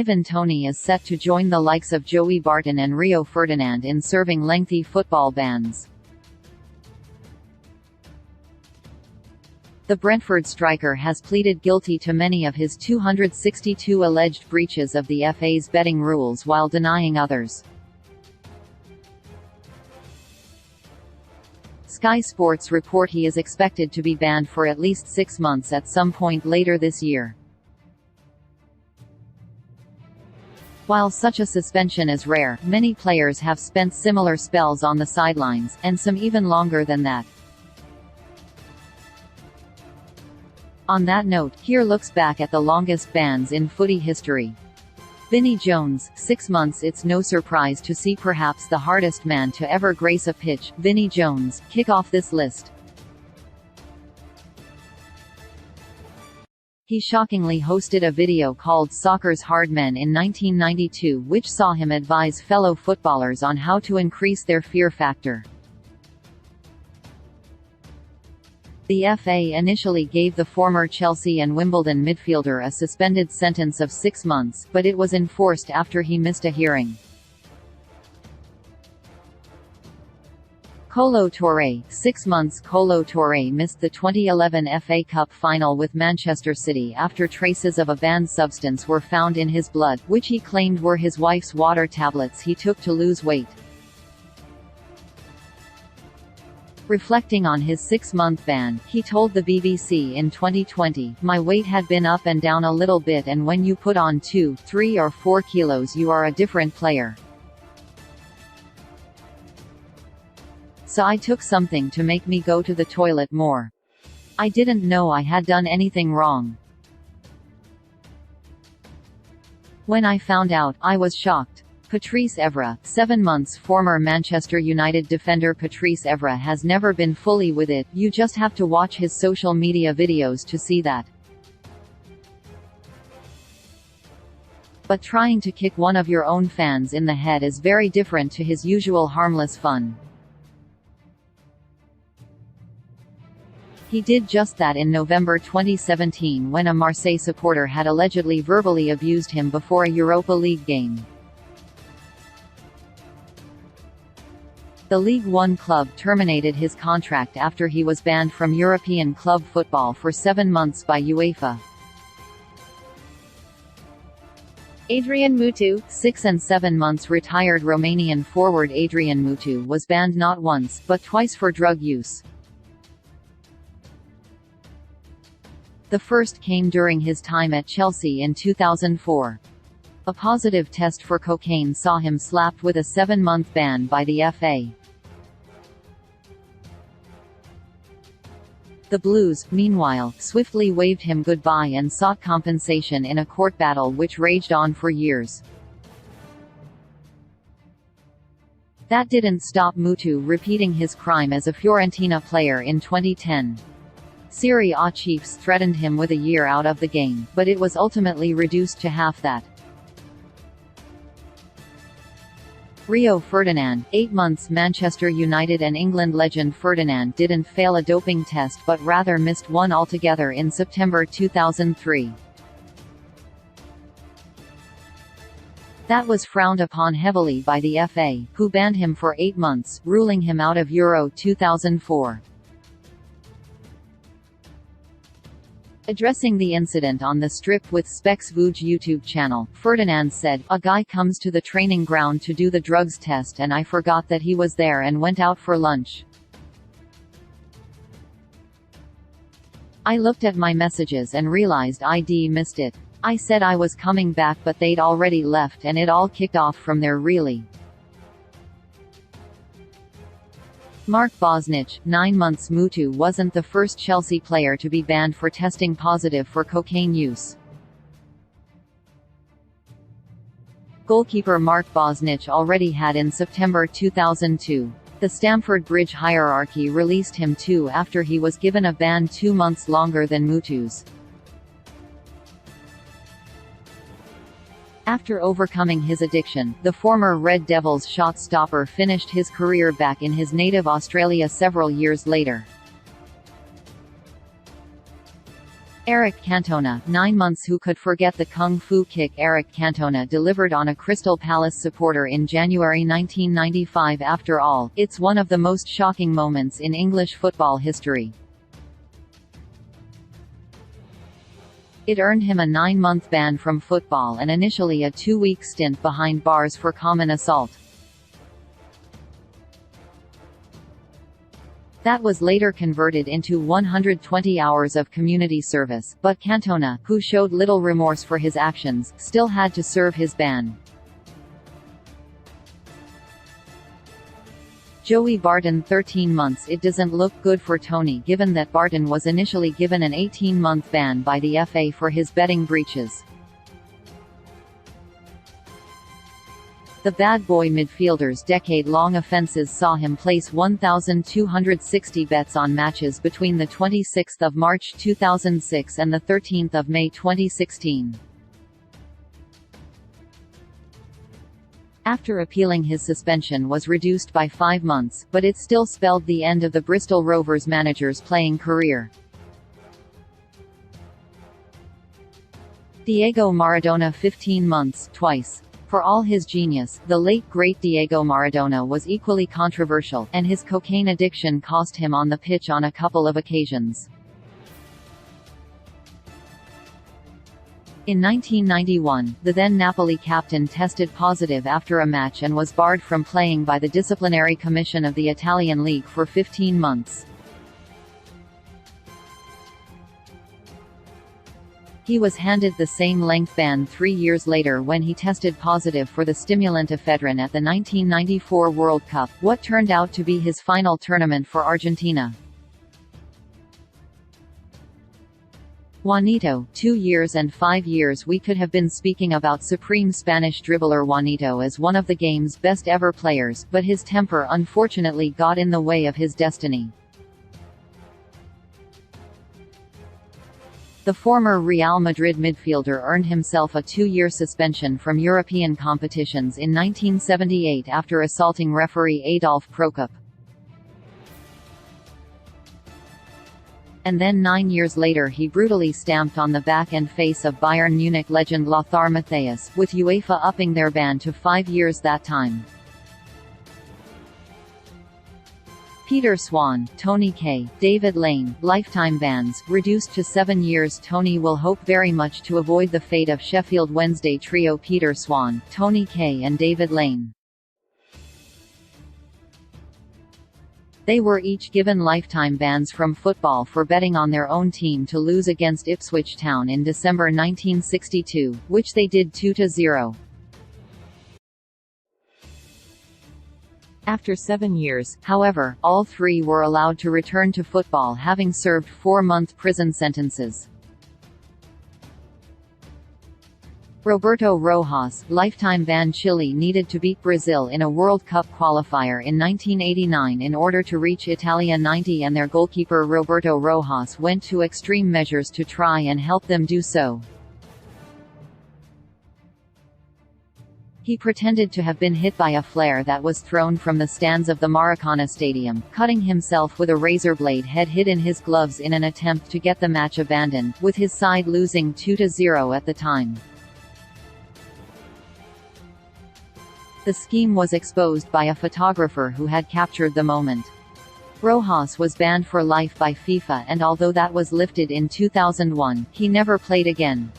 Ivan Toney is set to join the likes of Joey Barton and Rio Ferdinand in serving lengthy football bans. The Brentford striker has pleaded guilty to many of his 262 alleged breaches of the FA's betting rules while denying others. Sky Sports report he is expected to be banned for at least 6 months at some point later this year. While such a suspension is rare, many players have spent similar spells on the sidelines, and some even longer than that. On that note, here looks back at the longest bans in footy history. Vinnie Jones, 6 months. It's no surprise to see perhaps the hardest man to ever grace a pitch, Vinnie Jones, kick off this list. He shockingly hosted a video called Soccer's Hard Men in 1992, which saw him advise fellow footballers on how to increase their fear factor. The FA initially gave the former Chelsea and Wimbledon midfielder a suspended sentence of 6 months, but it was enforced after he missed a hearing. Kolo Touré, 6 months. Kolo Touré missed the 2011 FA Cup final with Manchester City after traces of a banned substance were found in his blood, which he claimed were his wife's water tablets he took to lose weight. Reflecting on his 6-month ban, he told the BBC in 2020, "My weight had been up and down a little bit, and when you put on 2, 3 or 4 kilos you are a different player. So I took something to make me go to the toilet more. I didn't know I had done anything wrong. When I found out, I was shocked." Patrice Evra, 7 months. Former Manchester United defender Patrice Evra has never been fully with it, you just have to watch his social media videos to see that. But trying to kick one of your own fans in the head is very different to his usual harmless fun. He did just that in November 2017 when a Marseille supporter had allegedly verbally abused him before a Europa League game. The League One club terminated his contract after he was banned from European club football for 7 months by UEFA. Adrian Mutu, 6 and 7 months. Retired Romanian forward Adrian Mutu was banned not once, but twice for drug use. The first came during his time at Chelsea in 2004. A positive test for cocaine saw him slapped with a 7-month ban by the FA. The Blues, meanwhile, swiftly waved him goodbye and sought compensation in a court battle which raged on for years. That didn't stop Mutu repeating his crime as a Fiorentina player in 2010. Serie A chiefs threatened him with a year out of the game, but it was ultimately reduced to half that. Rio Ferdinand, 8 months. Manchester United and England legend Ferdinand didn't fail a doping test but rather missed one altogether in September 2003. That was frowned upon heavily by the FA, who banned him for 8 months, ruling him out of Euro 2004. Addressing the incident on the Strip with Specs Vuj YouTube channel, Ferdinand said, "A guy comes to the training ground to do the drugs test and I forgot that he was there and went out for lunch. I looked at my messages and realized I'd missed it. I said I was coming back but they'd already left and it all kicked off from there really." Mark Bosnich, 9 months. Mutu wasn't the first Chelsea player to be banned for testing positive for cocaine use. Goalkeeper Mark Bosnich already had in September 2002. The Stamford Bridge hierarchy released him too after he was given a ban 2 months longer than Mutu's. After overcoming his addiction, the former Red Devils shot stopper finished his career back in his native Australia several years later. Eric Cantona, 9 months. Who could forget the kung fu kick Eric Cantona delivered on a Crystal Palace supporter in January 1995? After all, it's one of the most shocking moments in English football history. It earned him a 9-month ban from football and initially a 2-week stint behind bars for common assault. That was later converted into 120 hours of community service, but Cantona, who showed little remorse for his actions, still had to serve his ban. Joey Barton, 13 months. It doesn't look good for Toney, given that Barton was initially given an 18-month ban by the FA for his betting breaches. The bad boy midfielder's decade-long offences saw him place 1,260 bets on matches between the 26th of March 2006 and the 13th of May 2016. After appealing, his suspension was reduced by 5 months, but it still spelled the end of the Bristol Rovers manager's playing career. Diego Maradona, 15 months, twice. For all his genius, the late great Diego Maradona was equally controversial, and his cocaine addiction cost him on the pitch on a couple of occasions. In 1991, the then Napoli captain tested positive after a match and was barred from playing by the disciplinary commission of the Italian league for 15 months. He was handed the same length ban 3 years later when he tested positive for the stimulant ephedrine at the 1994 World Cup, what turned out to be his final tournament for Argentina. Juanito, 2 years and 5 years. We could have been speaking about supreme Spanish dribbler Juanito as one of the game's best ever players, but his temper unfortunately got in the way of his destiny. The former Real Madrid midfielder earned himself a 2-year suspension from European competitions in 1978 after assaulting referee Adolf Prokop. And then 9 years later he brutally stamped on the back and face of Bayern Munich legend Lothar Matthäus, with UEFA upping their ban to 5 years that time. Peter Swan, Tony Kaye, David Lane, lifetime bans, reduced to 7 years. Toney will hope very much to avoid the fate of Sheffield Wednesday trio Peter Swan, Tony Kaye and David Lane. They were each given lifetime bans from football for betting on their own team to lose against Ipswich Town in December 1962, which they did 2-0. After 7 years, however, all three were allowed to return to football, having served 4-month prison sentences. Roberto Rojas, lifetime ban. Chile needed to beat Brazil in a World Cup qualifier in 1989 in order to reach Italia 90, and their goalkeeper Roberto Rojas went to extreme measures to try and help them do so. He pretended to have been hit by a flare that was thrown from the stands of the Maracana Stadium, cutting himself with a razor blade head hid in his gloves in an attempt to get the match abandoned, with his side losing 2-0 at the time. The scheme was exposed by a photographer who had captured the moment. Rojas was banned for life by FIFA, and although that was lifted in 2001, he never played again.